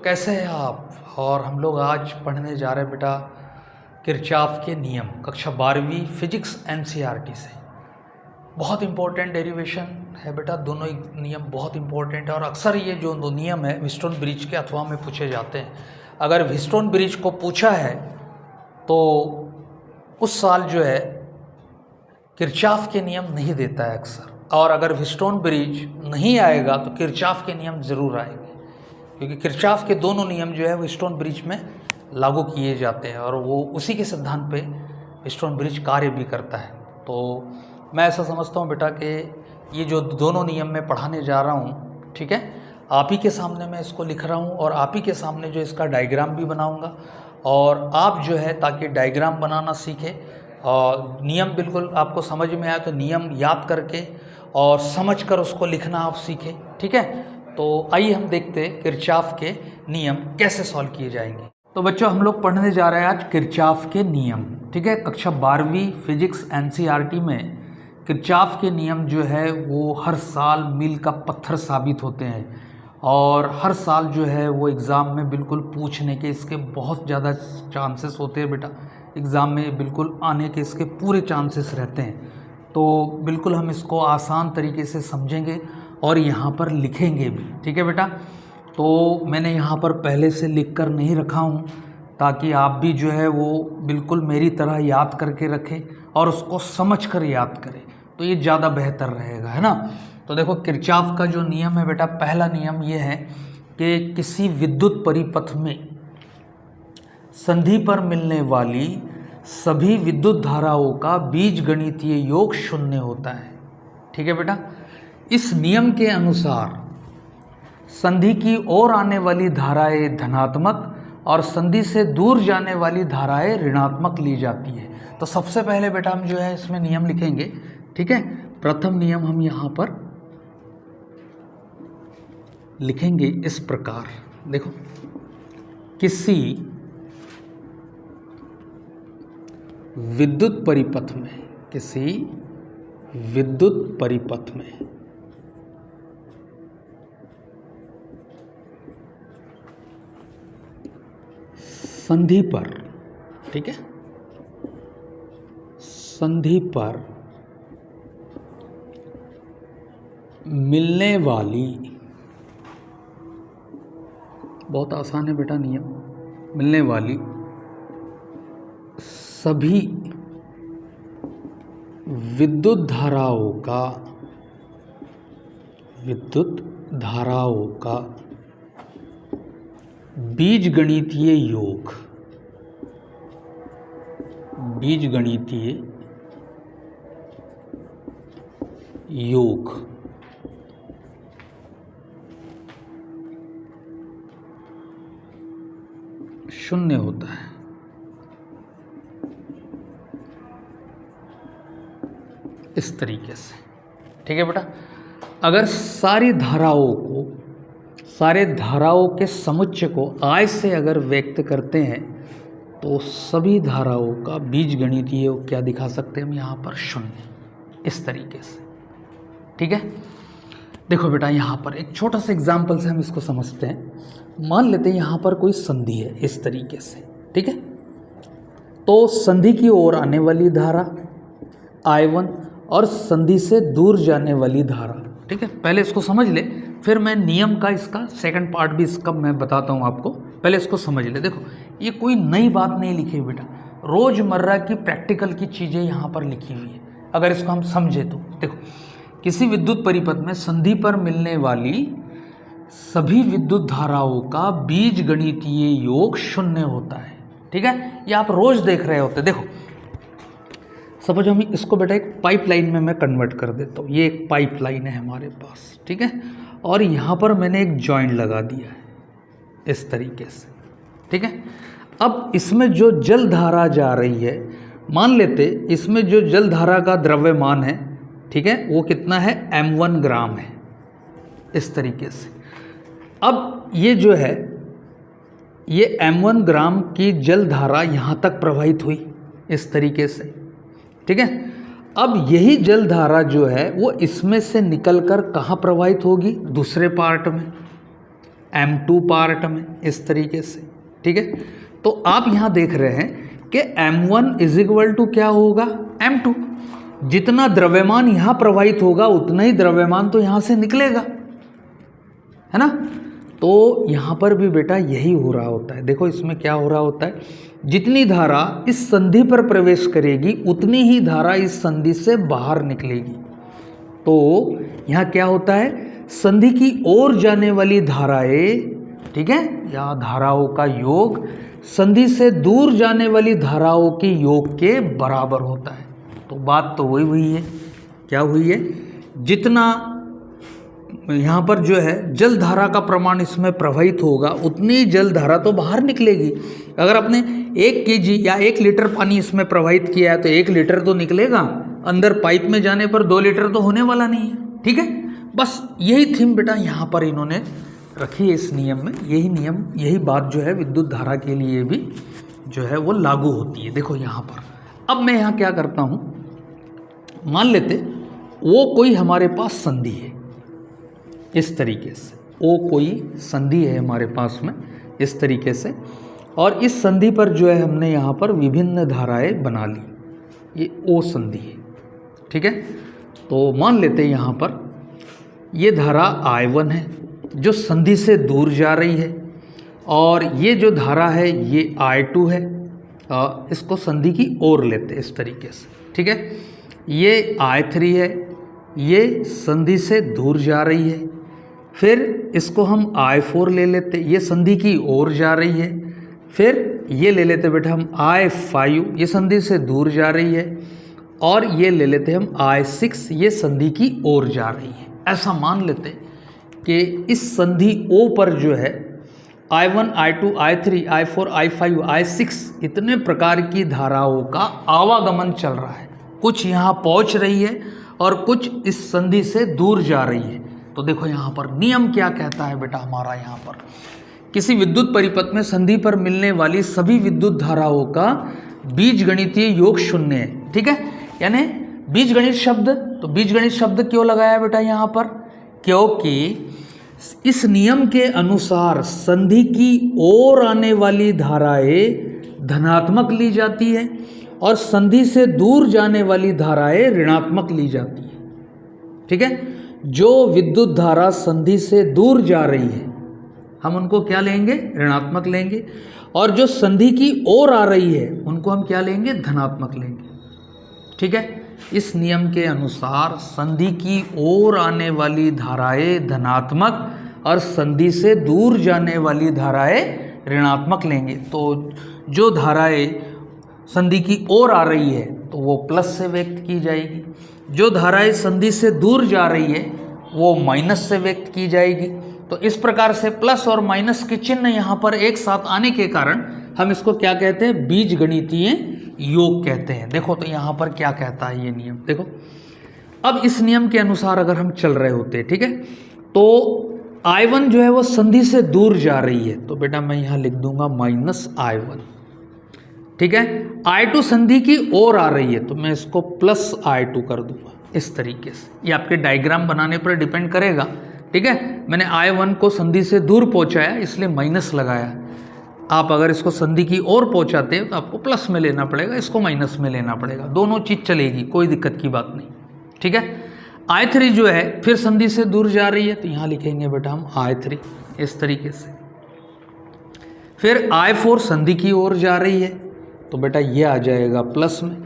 कैसे हैं आप। और हम लोग आज पढ़ने जा रहे हैं बेटा किरचॉफ के नियम, कक्षा 12वीं फिजिक्स एनसीईआरटी से। बहुत इंपॉर्टेंट डेरिवेशन है बेटा, दोनों ही नियम बहुत इंपॉर्टेंट है। और अक्सर ये जो दो नियम है व्हीटस्टोन ब्रिज के अथवा में पूछे जाते हैं। अगर व्हीटस्टोन ब्रिज को पूछा है तो उस साल जो है किरचॉफ के नियम नहीं देता है अक्सर, और अगर व्हीटस्टोन ब्रिज नहीं आएगा तो किरचॉफ के नियम ज़रूर आएंगे, क्योंकि किरचॉफ के दोनों नियम जो है व्हीटस्टोन ब्रिज में लागू किए जाते हैं और वो उसी के सिद्धांत पे व्हीटस्टोन ब्रिज कार्य भी करता है। तो मैं ऐसा समझता हूँ बेटा कि ये जो दोनों नियम मैं पढ़ाने जा रहा हूँ, ठीक है, आप ही के सामने मैं इसको लिख रहा हूँ और आप ही के सामने जो इसका डायग्राम भी बनाऊँगा, और आप जो है ताकि डायग्राम बनाना सीखें और नियम बिल्कुल आपको समझ में आए तो नियम याद करके और समझ कर उसको लिखना आप सीखें, ठीक है। तो आइए हम देखते हैं किरचॉफ के नियम कैसे सॉल्व किए जाएंगे। तो बच्चों हम लोग पढ़ने जा रहे हैं आज किरचॉफ के नियम, ठीक है। कक्षा 12वीं फिजिक्स एनसीईआरटी में किरचॉफ के नियम जो है वो हर साल मील का पत्थर साबित होते हैं और हर साल जो है वो एग्ज़ाम में बिल्कुल पूछने के इसके बहुत ज़्यादा चांसेस होते हैं बेटा, एग्ज़ाम में बिल्कुल आने के इसके पूरे चांसेस रहते हैं। तो बिल्कुल हम इसको आसान तरीके से समझेंगे और यहाँ पर लिखेंगे भी, ठीक है बेटा। तो मैंने यहाँ पर पहले से लिख कर नहीं रखा हूँ ताकि आप भी जो है वो बिल्कुल मेरी तरह याद करके रखें और उसको समझ कर याद करें, तो ये ज़्यादा बेहतर रहेगा, है ना। तो देखो किरचॉफ का जो नियम है बेटा, पहला नियम ये है कि किसी विद्युत परिपथ में संधि पर मिलने वाली सभी विद्युत धाराओं का बीजगणितीय योग शून्य होता है, ठीक है बेटा। इस नियम के अनुसार संधि की ओर आने वाली धाराएं धनात्मक और संधि से दूर जाने वाली धाराएं ऋणात्मक ली जाती है। तो सबसे पहले बेटा हम जो है इसमें नियम लिखेंगे, ठीक है। प्रथम नियम हम यहाँ पर लिखेंगे इस प्रकार, देखो, किसी विद्युत परिपथ में, किसी विद्युत परिपथ में संधि पर, ठीक है, संधि पर मिलने वाली, बहुत आसान है बेटा नियम, मिलने वाली सभी विद्युत धाराओं का बीजगणितीय योग शून्य होता है। इस तरीके से, ठीक है बेटा। अगर सारे धाराओं के समुच्चय को आय से अगर व्यक्त करते हैं तो सभी धाराओं का बीजगणितीय योग क्या दिखा सकते हैं हम यहाँ पर, शून्य, इस तरीके से, ठीक है। देखो बेटा यहाँ पर एक छोटा सा एग्जाम्पल से हम इसको समझते हैं। मान लेते हैं यहाँ पर कोई संधि है इस तरीके से, ठीक है। तो संधि की ओर आने वाली धारा I1 और संधि से दूर जाने वाली धारा, ठीक है। पहले इसको समझ ले, फिर मैं नियम का इसका सेकंड पार्ट भी इसका मैं बताता हूँ आपको, पहले इसको समझ ले। देखो ये कोई नई बात नहीं लिखी बेटा, रोज़मर्रा की प्रैक्टिकल की चीज़ें यहाँ पर लिखी हुई है। अगर इसको हम समझे तो देखो, किसी विद्युत परिपथ में संधि पर मिलने वाली सभी विद्युत धाराओं का बीजगणितीय योग शून्य होता है, ठीक है। ये आप रोज़ देख रहे होते। देखो सपोज हम इसको बेटा एक पाइपलाइन में मैं कन्वर्ट कर देता हूँ। ये एक पाइपलाइन है हमारे पास, ठीक है, और यहाँ पर मैंने एक जॉइंट लगा दिया है इस तरीके से, ठीक है। अब इसमें जो जल धारा जा रही है, मान लेते इसमें जो जल धारा का द्रव्यमान है, ठीक है, वो कितना है, m1 ग्राम है, इस तरीके से। अब ये जो है ये m1 ग्राम की जल धारा यहाँ तक प्रवाहित हुई इस तरीके से, ठीक है। अब यही जल धारा जो है वो इसमें से निकलकर कहाँ प्रवाहित होगी, दूसरे पार्ट में, M2 पार्ट में, इस तरीके से, ठीक है। तो आप यहाँ देख रहे हैं कि M1 इज इक्वल टू क्या होगा, M2। जितना द्रव्यमान यहाँ प्रवाहित होगा उतना ही द्रव्यमान तो यहाँ से निकलेगा, है ना। तो यहाँ पर भी बेटा यही हो रहा होता है। देखो इसमें क्या हो रहा होता है, जितनी धारा इस संधि पर प्रवेश करेगी उतनी ही धारा इस संधि से बाहर निकलेगी। तो यहाँ क्या होता है, संधि की ओर जाने वाली धाराएं, ठीक है, या धाराओं का योग संधि से दूर जाने वाली धाराओं के योग के बराबर होता है। तो बात तो वही हुई है, क्या हुई है, जितना यहाँ पर जो है जल धारा का प्रमाण इसमें प्रवाहित होगा उतनी जल धारा तो बाहर निकलेगी। अगर आपने 1 kg या 1 लीटर पानी इसमें प्रवाहित किया है तो 1 लीटर तो निकलेगा, अंदर पाइप में जाने पर 2 लीटर तो होने वाला नहीं है, ठीक है। बस यही थीम बेटा यहाँ पर इन्होंने रखी है इस नियम में। यही नियम, यही बात जो है विद्युत धारा के लिए भी जो है वो लागू होती है। देखो यहाँ पर अब मैं यहाँ क्या करता हूँ, मान लेते वो कोई हमारे पास संधि है इस तरीके से, वो कोई संधि है हमारे पास में इस तरीके से, और इस संधि पर जो है हमने यहाँ पर विभिन्न धाराएं बना ली, ये ओ संधि है, ठीक है। तो मान लेते हैं यहाँ पर ये धारा I1 है जो संधि से दूर जा रही है, और ये जो धारा है ये I2 है, इसको संधि की ओर लेते हैं इस तरीके से, ठीक है। ये I3 है, ये संधि से दूर जा रही है। फिर इसको हम I4 ले लेते, ये संधि की ओर जा रही है। फिर ये ले लेते बेटा हम I5, ये संधि से दूर जा रही है। और ये ले लेते हम I6, ये संधि की ओर जा रही है। ऐसा मान लेते कि इस संधि O पर जो है I1, I2, I3, I4, I5, I6 इतने प्रकार की धाराओं का आवागमन चल रहा है। कुछ यहाँ पहुँच रही है और कुछ इस संधि से दूर जा रही है। तो देखो यहाँ पर नियम क्या कहता है बेटा हमारा, यहाँ पर किसी विद्युत परिपथ में संधि पर मिलने वाली सभी विद्युत धाराओं का बीजगणितीय योग 0 है, ठीक है। यानी बीजगणित शब्द, तो बीजगणित शब्द क्यों लगाया बेटा यहाँ पर, क्योंकि इस नियम के अनुसार संधि की ओर आने वाली धाराएं धनात्मक ली जाती है और संधि से दूर जाने वाली धाराएं ऋणात्मक ली जाती है, ठीक है। जो विद्युत धारा संधि से दूर जा रही है हम उनको क्या लेंगे, ऋणात्मक लेंगे, और जो संधि की ओर आ रही है उनको हम क्या लेंगे, धनात्मक लेंगे, ठीक है। इस नियम के अनुसार संधि की ओर आने वाली धाराएं धनात्मक और संधि से दूर जाने वाली धाराएं ऋणात्मक लेंगे। तो जो धाराएं संधि की ओर आ रही है तो वो प्लस से व्यक्त की जाएगी, जो धाराएं संधि से दूर जा रही है वो माइनस से व्यक्त की जाएगी। तो इस प्रकार से प्लस और माइनस के चिन्ह यहाँ पर एक साथ आने के कारण हम इसको क्या कहते हैं, बीजगणितीय योग कहते हैं। देखो तो यहाँ पर क्या कहता है ये नियम, देखो अब इस नियम के अनुसार अगर हम चल रहे होते, ठीक है, तो I1 जो है वो संधि से दूर जा रही है, तो बेटा मैं यहाँ लिख दूंगा -I1, ठीक है। I2 संधि की ओर आ रही है तो मैं इसको +I2 कर दूंगा इस तरीके से। ये आपके डायग्राम बनाने पर डिपेंड करेगा, ठीक है। मैंने I1 को संधि से दूर पहुंचाया इसलिए माइनस लगाया। आप अगर इसको संधि की ओर पहुंचाते तो आपको प्लस में लेना पड़ेगा, इसको माइनस में लेना पड़ेगा, दोनों चीज़ चलेगी, कोई दिक्कत की बात नहीं, ठीक है। I3 जो है फिर संधि से दूर जा रही है तो यहाँ लिखेंगे बेटा हम I3 इस तरीके से। फिर I4 संधि की ओर जा रही है तो बेटा ये आ जाएगा प्लस में।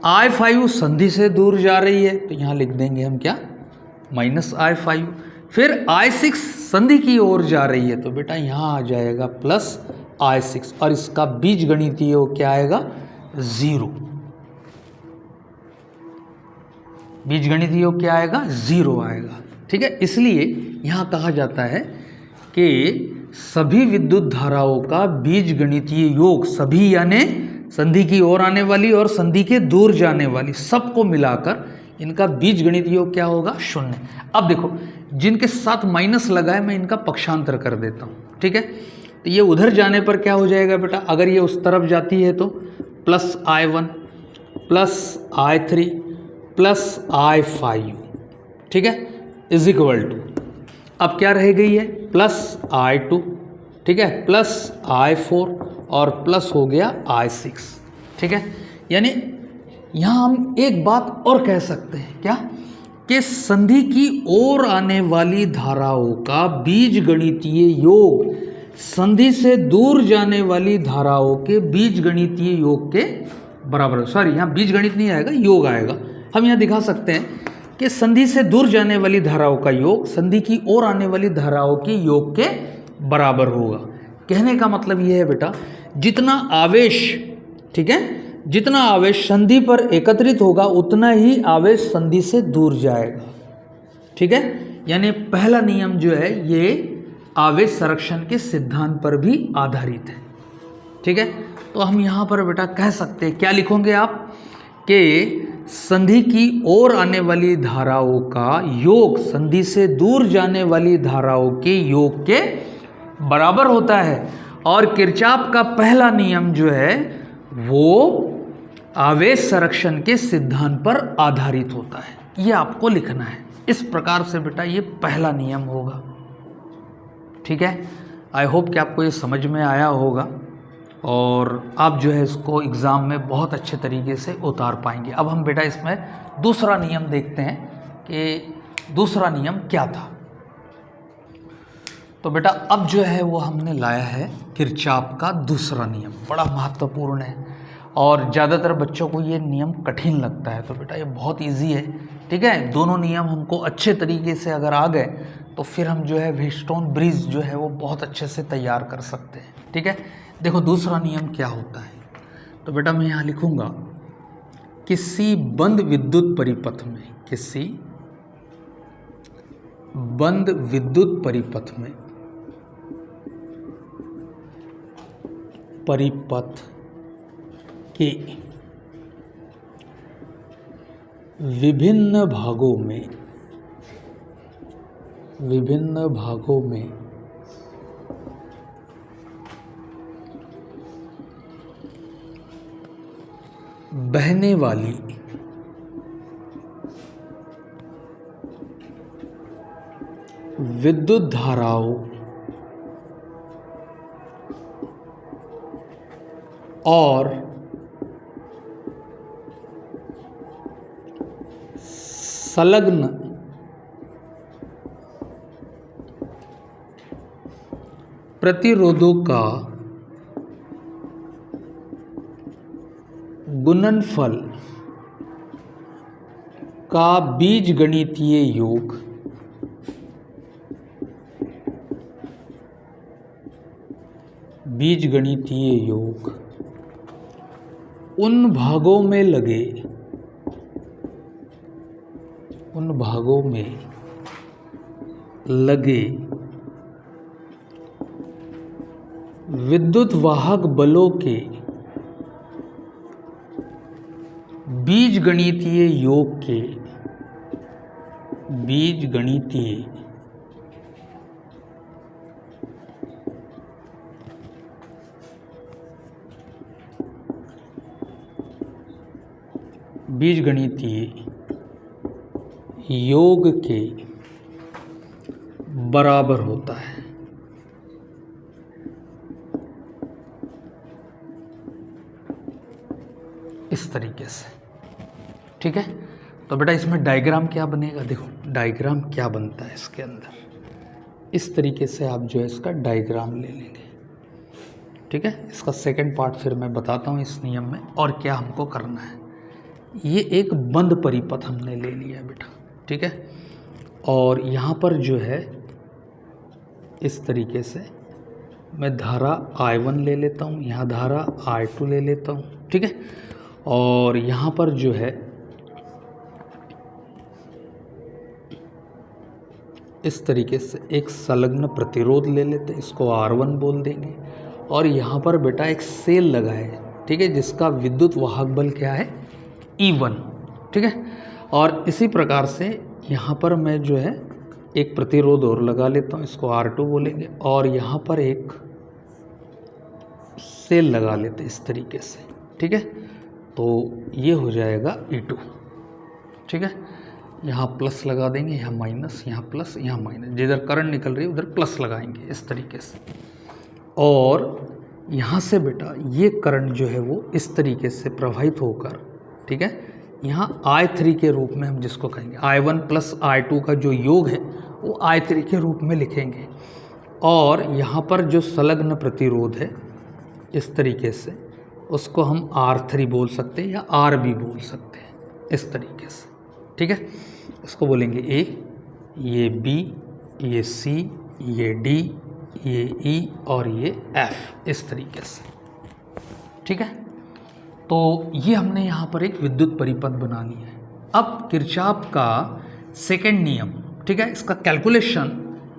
I5 संधि से दूर जा रही है तो यहाँ लिख देंगे हम क्या, -I5। फिर I6 संधि की ओर जा रही है तो बेटा यहाँ आ जाएगा +I6 और इसका बीजगणितीय योग क्या आएगा, 0। बीजगणितीय योग क्या आएगा, 0 आएगा, ठीक है। इसलिए यहाँ कहा जाता है कि सभी विद्युत धाराओं का बीजगणितीय योग, सभी यानी संधि की ओर आने वाली और संधि के दूर जाने वाली, सबको मिलाकर इनका बीजगणितीय योग क्या होगा, 0। अब देखो जिनके साथ माइनस लगा है मैं इनका पक्षांतर कर देता हूँ, ठीक है। तो ये उधर जाने पर क्या हो जाएगा बेटा, अगर ये उस तरफ जाती है तो +I1 +I3 +I5, ठीक है, इज इक्वल टू, अब क्या रह गई है, प्लस I2, ठीक है, प्लस I4 और प्लस हो गया I6, ठीक है। यानी यहाँ हम एक बात और कह सकते हैं, क्या, कि संधि की ओर आने वाली धाराओं का बीजगणितीय योग संधि से दूर जाने वाली धाराओं के बीजगणितीय योग के बराबर। सॉरी, यहाँ बीजगणित नहीं आएगा, योग आएगा। हम यहाँ दिखा सकते हैं कि संधि से दूर जाने वाली धाराओं का योग संधि की ओर आने वाली धाराओं के योग के बराबर होगा। कहने का मतलब यह है बेटा, जितना आवेश, ठीक है, जितना आवेश संधि पर एकत्रित होगा उतना ही आवेश संधि से दूर जाएगा, ठीक है। यानी पहला नियम जो है ये आवेश संरक्षण के सिद्धांत पर भी आधारित है, ठीक है। तो हम यहाँ पर बेटा कह सकते हैं, क्या लिखोगे आप, कि संधि की ओर आने वाली धाराओं का योग संधि से दूर जाने वाली धाराओं के योग के बराबर होता है। और किरचॉफ का पहला नियम जो है वो आवेश संरक्षण के सिद्धांत पर आधारित होता है। ये आपको लिखना है इस प्रकार से बेटा, ये पहला नियम होगा, ठीक है। आई होप कि आपको ये समझ में आया होगा और आप जो है इसको एग्ज़ाम में बहुत अच्छे तरीके से उतार पाएंगे। अब हम बेटा इसमें दूसरा नियम देखते हैं कि दूसरा नियम क्या था। तो बेटा अब जो है वो हमने लाया है किरचॉफ का दूसरा नियम, बड़ा महत्वपूर्ण है और ज़्यादातर बच्चों को ये नियम कठिन लगता है। तो बेटा ये बहुत इजी है, ठीक है। दोनों नियम हमको अच्छे तरीके से अगर आ गए तो फिर हम जो है व्हीटस्टोन ब्रिज जो है वो बहुत अच्छे से तैयार कर सकते हैं, ठीक है। देखो दूसरा नियम क्या होता है, तो बेटा मैं यहाँ लिखूँगा, किसी बंद विद्युत परिपथ में, किसी बंद विद्युत परिपथ में परिपथ के विभिन्न भागों में बहने वाली विद्युत धाराओं और संलग्न प्रतिरोधों का गुणनफल का बीजगणितीय योग उन भागों में लगे विद्युत वाहक बलों के बीजगणितीय योग के बीजगणितीय योग के बराबर होता है। इस तरीके से, ठीक है। तो बेटा इसमें डायग्राम क्या बनेगा, देखो डायग्राम क्या बनता है इसके अंदर। इस तरीके से आप जो है इसका डायग्राम ले लेंगे, ठीक है। इसका सेकंड पार्ट फिर मैं बताता हूँ इस नियम में और क्या हमको करना है। ये एक बंद परिपथ हमने ले लिया बेटा, ठीक है। और यहाँ पर जो है इस तरीके से मैं धारा I1 ले लेता हूँ, यहाँ धारा I2 ले लेता हूँ, ठीक है। और यहाँ पर जो है इस तरीके से एक संलग्न प्रतिरोध ले लेते हैं, इसको R1 बोल देंगे। और यहाँ पर बेटा एक सेल लगा है, ठीक है, जिसका विद्युत वाहक बल क्या है, E1, ठीक है। और इसी प्रकार से यहाँ पर मैं जो है एक प्रतिरोध और लगा लेता हूँ, इसको R2 बोलेंगे। और यहाँ पर एक सेल लगा लेते हैं इस तरीके से, ठीक है। तो ये हो जाएगा E2, ठीक है। यहाँ प्लस लगा देंगे, यहाँ माइनस, यहाँ प्लस, यहाँ माइनस, जिधर करंट निकल रही है उधर प्लस लगाएंगे इस तरीके से। और यहाँ से बेटा ये करंट जो है वो इस तरीके से प्रवाहित होकर, ठीक है, यहाँ I3 के रूप में हम जिसको कहेंगे I1 प्लस I2 का जो योग है वो I3 के रूप में लिखेंगे। और यहाँ पर जो संलग्न प्रतिरोध है इस तरीके से उसको हम R3 बोल सकते हैं या R भी बोल सकते हैं इस तरीके से, ठीक है। इसको बोलेंगे A, ये B, ये C, ये D, ये E और ये F इस तरीके से, ठीक है। तो ये हमने यहाँ पर एक विद्युत परिपथ बना ली है। अब किरचॉफ का सेकंड नियम, ठीक है, इसका कैलकुलेशन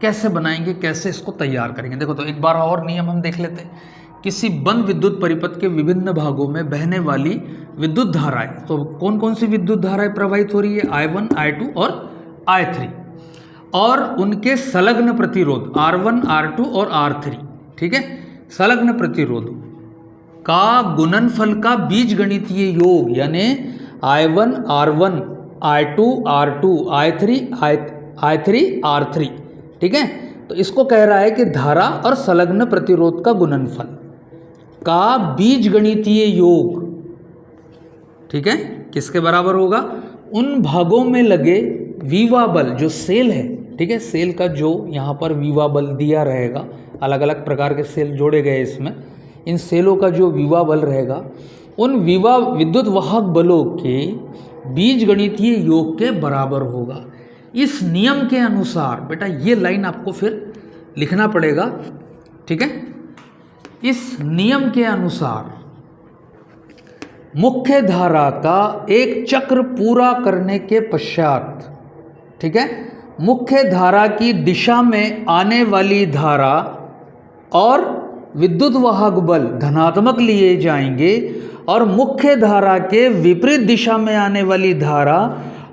कैसे बनाएंगे, कैसे इसको तैयार करेंगे। देखो तो एक बार और नियम हम देख लेते हैं। किसी बंद विद्युत परिपथ के विभिन्न भागों में बहने वाली विद्युत धाराएं, तो कौन कौन सी विद्युत धाराएं प्रवाहित हो रही है, I1, I2 और I3, और उनके संलग्न प्रतिरोध R1, R2 और R3, ठीक है, संलग्न प्रतिरोध का गुणनफल का बीजगणितीय योग, यानी I1 R1, I2 R2, I3 R3, ठीक है। तो इसको कह रहा है कि धारा और संलग्न प्रतिरोध का गुणनफल का बीजगणितीय योग, ठीक है, किसके बराबर होगा, उन भागों में लगे विवा बल, जो सेल है, ठीक है, सेल का जो यहाँ पर विवा बल दिया रहेगा, अलग अलग प्रकार के सेल जोड़े गए इसमें, इन सेलों का जो विवा बल रहेगा उन विवा विद्युत वाहक बलों के बीजगणितीय योग के बराबर होगा। इस नियम के अनुसार बेटा ये लाइन आपको फिर लिखना पड़ेगा, ठीक है। इस नियम के अनुसार मुख्य धारा का एक चक्र पूरा करने के पश्चात, ठीक है, मुख्य धारा की दिशा में आने वाली धारा और विद्युत वाहक बल धनात्मक लिए जाएंगे और मुख्य धारा के विपरीत दिशा में आने वाली धारा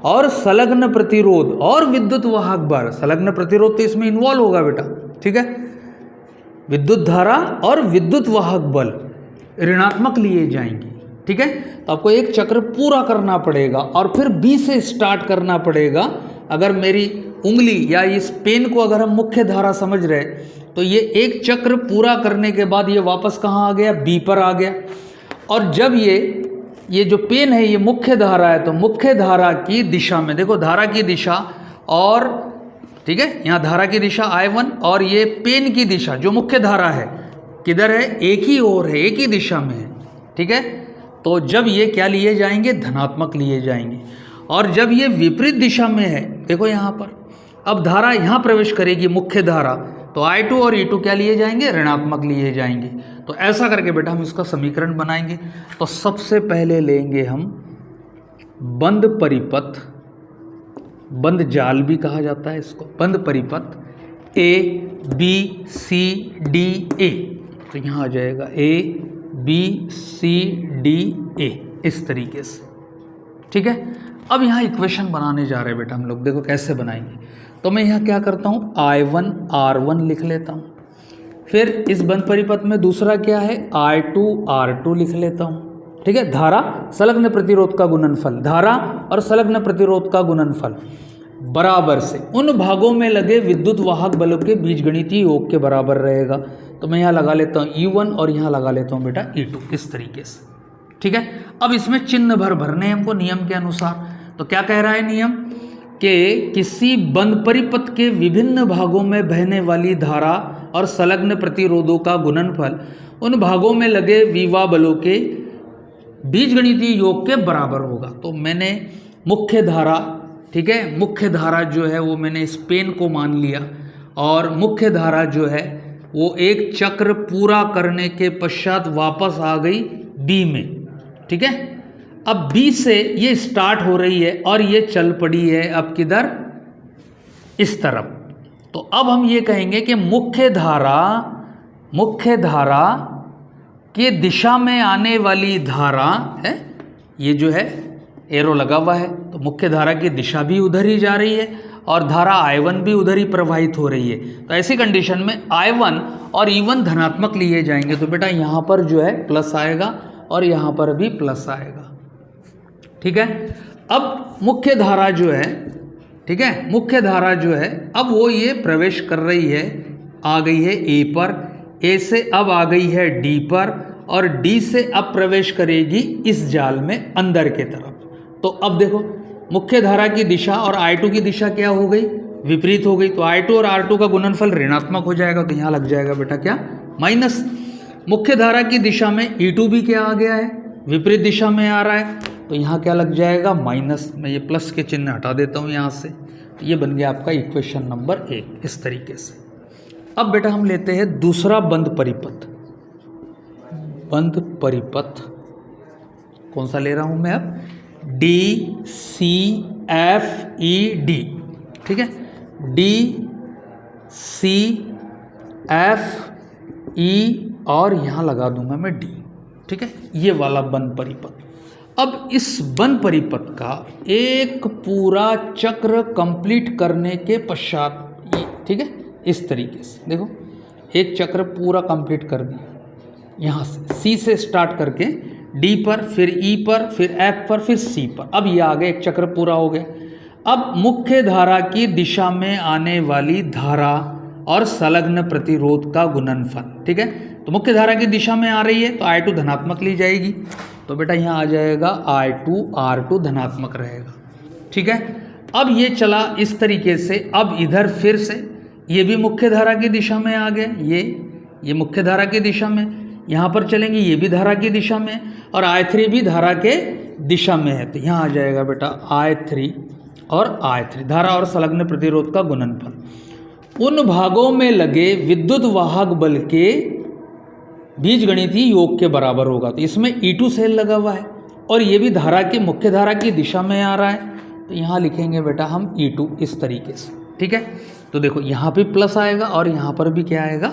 और संलग्न प्रतिरोध और विद्युत वाहक बल, संलग्न प्रतिरोध तो इसमें इन्वॉल्व होगा बेटा, ठीक है, विद्युत धारा और विद्युत वाहक बल ऋणात्मक लिए जाएंगे, ठीक है। तो आपको एक चक्र पूरा करना पड़ेगा और फिर B से स्टार्ट करना पड़ेगा। अगर मेरी उंगली या इस पेन को अगर हम मुख्य धारा समझ रहे तो ये एक चक्र पूरा करने के बाद ये वापस कहाँ आ गया, B पर आ गया। और जब ये जो पेन है ये मुख्य धारा है, तो मुख्य धारा की दिशा में देखो, धारा की दिशा और, ठीक है, यहाँ धारा की दिशा I1 और ये पेन की दिशा जो मुख्य धारा है किधर है, एक ही ओर है, एक ही दिशा में है, ठीक है। तो जब ये क्या लिए जाएंगे, धनात्मक लिए जाएंगे। और जब ये विपरीत दिशा में है, देखो यहाँ पर अब धारा यहाँ प्रवेश करेगी मुख्य धारा, तो I2 और E2 क्या लिए जाएंगे, ऋणात्मक लिए जाएंगे। तो ऐसा करके बेटा हम इसका समीकरण बनाएंगे। तो सबसे पहले लेंगे हम बंद परिपथ, बंद जाल भी कहा जाता है इसको, बंद परिपथ A B C D A। तो यहाँ आ जाएगा A B C D A इस तरीके से, ठीक है। अब यहाँ इक्वेशन बनाने जा रहे हैं बेटा हम लोग, देखो कैसे बनाएंगे। तो मैं यहाँ क्या करता हूँ, I1 R1 लिख लेता हूँ, फिर इस बंद परिपथ में दूसरा क्या है, I2 R2 लिख लेता हूँ, ठीक है। धारा संलग्न प्रतिरोध का गुणनफल, धारा और संलग्न प्रतिरोध का गुणनफल बराबर से उन भागों में लगे विद्युत वाहक बलों के बीजगणितीय योग के बराबर रहेगा। तो मैं यहाँ लगा लेता हूँ E1 और यहाँ लगा लेता हूँ बेटा E2 इस तरीके से, ठीक है। अब इसमें चिन्ह भरने हमको नियम के अनुसार। तो क्या कह रहा है नियम, कि किसी बंद परिपथ के विभिन्न भागों में बहने वाली धारा और संलग्न प्रतिरोधों का गुणनफल उन भागों में लगे विवा बलों के बीजगणितीय योग के बराबर होगा। तो मैंने मुख्य धारा, ठीक है, मुख्य धारा जो है वो मैंने इस पेन को मान लिया और मुख्य धारा जो है वो एक चक्र पूरा करने के पश्चात वापस आ गई B में, ठीक है। अब B से ये स्टार्ट हो रही है और ये चल पड़ी है अब किधर, इस तरफ। तो अब हम ये कहेंगे कि मुख्य धारा की दिशा में आने वाली धारा है, ये जो है एरो लगा हुआ है, तो मुख्य धारा की दिशा भी उधर ही जा रही है और धारा I1 भी उधर ही प्रवाहित हो रही है। तो ऐसी कंडीशन में I1 और E1 धनात्मक लिए जाएंगे। तो बेटा यहाँ पर जो है प्लस आएगा और यहाँ पर भी प्लस आएगा, ठीक है। अब मुख्य धारा जो है ठीक है। मुख्य धारा जो है अब वो ये प्रवेश कर रही है, आ गई है ए पर, ए से अब आ गई है डी पर, और डी से अब प्रवेश करेगी इस जाल में अंदर के तरफ। तो अब देखो मुख्य धारा की दिशा और I2 की दिशा क्या हो गई, विपरीत हो गई। तो I2 और R2 का गुणनफल ऋणात्मक हो जाएगा, तो यहाँ लग जाएगा बेटा क्या, माइनस। मुख्य धारा की दिशा में E2 भी क्या आ गया है, विपरीत दिशा में आ रहा है, तो यहाँ क्या लग जाएगा, माइनस। मैं ये प्लस के चिन्ह हटा देता हूँ यहाँ से। तो ये बन गया आपका इक्वेशन नंबर 1 इस तरीके से। अब बेटा हम लेते हैं दूसरा बंद परिपथ। बंद परिपथ कौन सा ले रहा हूँ मैं अब, D C F E D, ठीक है, डी सी एफ ई और यहाँ लगा दूंगा मैं डी, ठीक है, ये वाला बंद परिपथ। अब इस बंद परिपथ का एक पूरा चक्र कंप्लीट करने के पश्चात, ठीक है, इस तरीके से देखो एक चक्र पूरा कंप्लीट कर दिया, यहाँ से सी से स्टार्ट करके डी पर, फिर ई पर, फिर एफ पर, फिर सी पर, अब ये आ गए, एक चक्र पूरा हो गया। अब मुख्य धारा की दिशा में आने वाली धारा और संलग्न प्रतिरोध का गुणनफल, ठीक है, तो मुख्य धारा की दिशा में आ रही है तो I2 धनात्मक ली जाएगी, तो बेटा यहाँ आ जाएगा I2 R2 धनात्मक रहेगा, ठीक है। अब ये चला इस तरीके से, अब इधर फिर से ये भी मुख्य धारा की दिशा में आ गए, ये मुख्य धारा की दिशा में, यहाँ पर चलेंगे ये भी धारा की दिशा में, और I3 भी धारा के दिशा में है, तो यहाँ आ जाएगा बेटा I3 और I3 धारा और संलग्न प्रतिरोध का गुणनफल उन भागों में लगे विद्युत वाहक बल के बीजगणितीय योग के बराबर होगा। तो इसमें E2 सेल लगा हुआ है और ये भी धारा की मुख्य धारा की दिशा में आ रहा है, तो यहाँ लिखेंगे बेटा हम E2 इस तरीके से, ठीक है। तो देखो यहाँ पे प्लस आएगा और यहाँ पर भी क्या आएगा,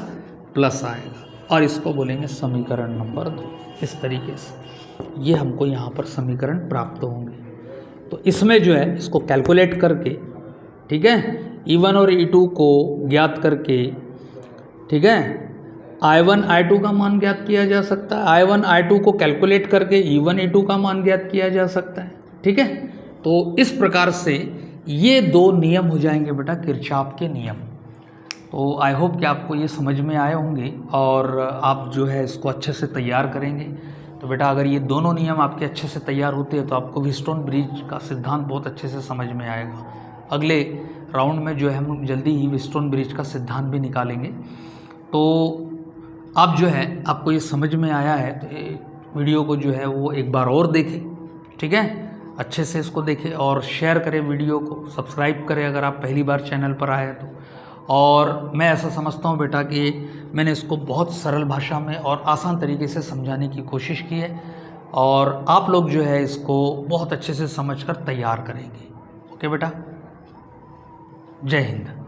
प्लस आएगा, और इसको बोलेंगे समीकरण नंबर 2 इस तरीके से। ये हमको यहाँ पर समीकरण प्राप्त होंगे। तो इसमें जो है इसको कैलकुलेट करके, ठीक है, E1 और E2 को ज्ञात करके, ठीक है, I1 I2 का मान ज्ञात किया जा सकता है, I1 I2 को कैलकुलेट करके E1 E2 का मान ज्ञात किया जा सकता है, ठीक है। तो इस प्रकार से ये 2 नियम हो जाएंगे बेटा किरचॉफ के नियम। तो आई होप कि आपको ये समझ में आए होंगे और आप जो है इसको अच्छे से तैयार करेंगे। तो बेटा अगर ये दोनों नियम आपके अच्छे से तैयार होते हैं तो आपको व्हीटस्टोन ब्रिज का सिद्धांत बहुत अच्छे से समझ में आएगा। अगले राउंड में जो है हम जल्दी ही व्हीटस्टोन ब्रिज का सिद्धांत भी निकालेंगे। तो आप जो है आपको ये समझ में आया है तो वीडियो को जो है वो एक बार और देखें, ठीक है, अच्छे से इसको देखें और शेयर करें वीडियो को, सब्सक्राइब करें अगर आप पहली बार चैनल पर आए हैं तो। और मैं ऐसा समझता हूँ बेटा कि मैंने इसको बहुत सरल भाषा में और आसान तरीके से समझाने की कोशिश की है और आप लोग जो है इसको बहुत अच्छे से समझकर तैयार करेंगे। ओके बेटा, जय हिंद।